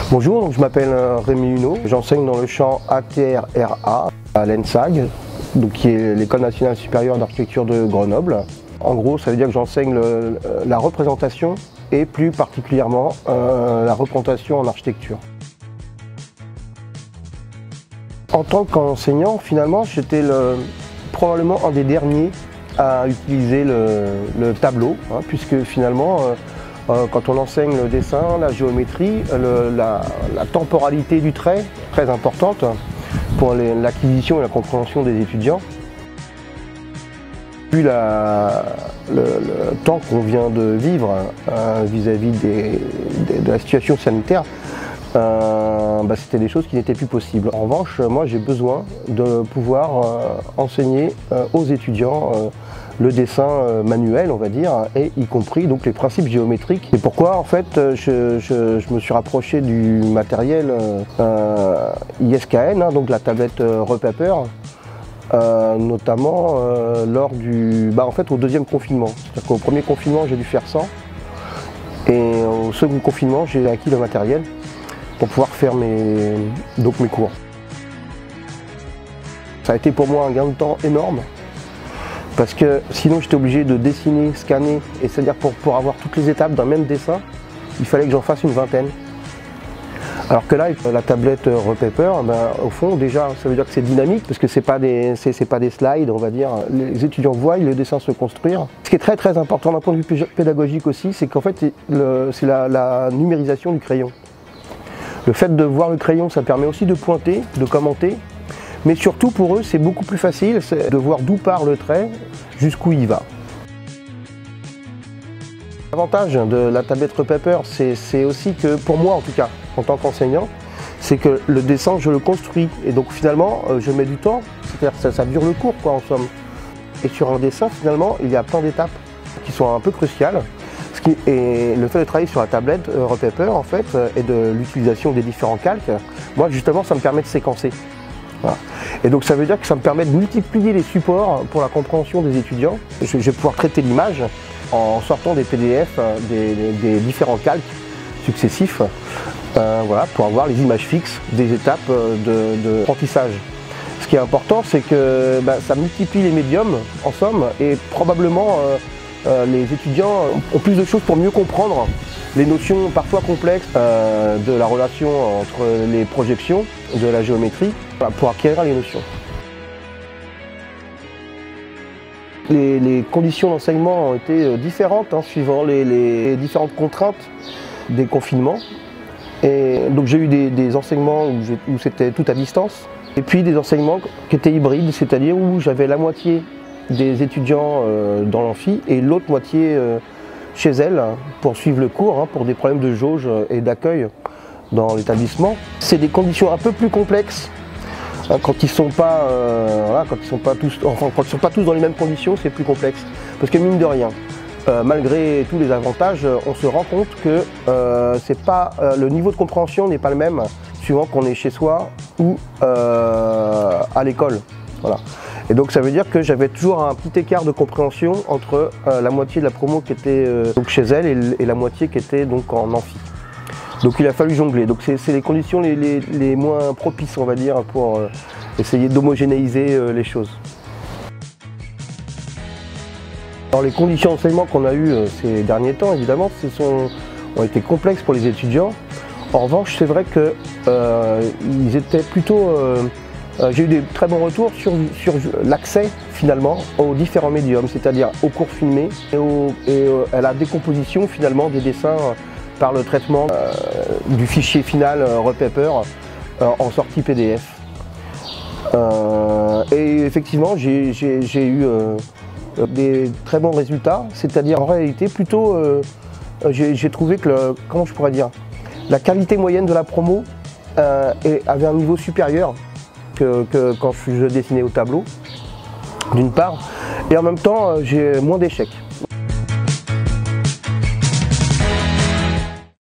Bonjour, donc je m'appelle Rémi Huneau, j'enseigne dans le champ ATRRA à l'ENSAG, qui est l'École nationale supérieure d'architecture de Grenoble. En gros, ça veut dire que j'enseigne la représentation et plus particulièrement la représentation en architecture. En tant qu'enseignant, finalement, j'étais probablement un des derniers à utiliser le tableau, puisque finalement, quand on enseigne le dessin, la géométrie, la temporalité du trait est très importante pour l'acquisition et la compréhension des étudiants. Vu le temps qu'on vient de vivre vis-à-vis de la situation sanitaire, c'était des choses qui n'étaient plus possibles. En revanche, moi j'ai besoin de pouvoir enseigner aux étudiants le dessin manuel, on va dire, et y compris donc les principes géométriques. C'est pourquoi en fait je me suis rapproché du matériel ISKN, donc la tablette Repaper, notamment lors au deuxième confinement. C'est-à-dire qu'au premier confinement j'ai dû faire 100 et au second confinement j'ai acquis le matériel pour pouvoir faire mes cours. Ça a été pour moi un gain de temps énorme parce que sinon j'étais obligé de dessiner, scanner, et c'est-à-dire pour avoir toutes les étapes d'un même dessin, il fallait que j'en fasse une vingtaine. Alors que là, la tablette Repaper, au fond déjà ça veut dire que c'est dynamique parce que c'est pas des slides, on va dire. Les étudiants voient le dessin se construire. Ce qui est très très important d'un point de vue pédagogique aussi, c'est qu'en fait c'est la numérisation du crayon. Le fait de voir le crayon, ça permet aussi de pointer, de commenter, mais surtout pour eux c'est beaucoup plus facile de voir d'où part le trait, jusqu'où il va. L'avantage de la tablette Repaper, c'est aussi que, pour moi en tout cas, en tant qu'enseignant, c'est que le dessin je le construis et donc finalement je mets du temps, c'est-à-dire que ça dure le cours en somme. Et sur un dessin finalement il y a plein d'étapes qui sont un peu cruciales. Et le fait de travailler sur la tablette Repaper en fait, et de l'utilisation des différents calques, moi justement ça me permet de séquencer. Voilà. Et donc ça veut dire que ça me permet de multiplier les supports pour la compréhension des étudiants. Je vais pouvoir traiter l'image en sortant des PDF des différents calques successifs, pour avoir les images fixes des étapes d'apprentissage. Ce qui est important, c'est que ça multiplie les médiums en somme, et probablement les étudiants ont plus de choses pour mieux comprendre les notions parfois complexes de la relation entre les projections, de la géométrie, pour acquérir les notions. Les conditions d'enseignement ont été différentes suivant les différentes contraintes des confinements. Et donc j'ai eu des enseignements où c'était tout à distance, et puis des enseignements qui étaient hybrides, c'est-à-dire où j'avais la moitié des étudiants dans l'amphi et l'autre moitié chez elles pour suivre le cours, pour des problèmes de jauge et d'accueil dans l'établissement. C'est des conditions un peu plus complexes quand ils sont pas tous dans les mêmes conditions, c'est plus complexe. Parce que mine de rien, malgré tous les avantages, on se rend compte que le niveau de compréhension n'est pas le même suivant qu'on est chez soi ou à l'école. Voilà. Et donc ça veut dire que j'avais toujours un petit écart de compréhension entre la moitié de la promo qui était chez elle et la moitié qui était donc en amphi. Donc il a fallu jongler. Donc c'est les conditions les moins propices, on va dire, pour essayer d'homogénéiser les choses. Alors les conditions d'enseignement qu'on a eues ces derniers temps, évidemment, ont été complexes pour les étudiants. En revanche, c'est vrai qu'ils étaient plutôt... j'ai eu des très bons retours sur l'accès finalement aux différents médiums, c'est-à-dire aux cours filmés et à la décomposition finalement des dessins par le traitement du fichier final Repaper en sortie PDF. Et effectivement j'ai eu des très bons résultats, c'est-à-dire en réalité plutôt j'ai trouvé que comment je pourrais dire, la qualité moyenne de la promo avait un niveau supérieur que quand je dessinais au tableau, d'une part, et en même temps j'ai moins d'échecs.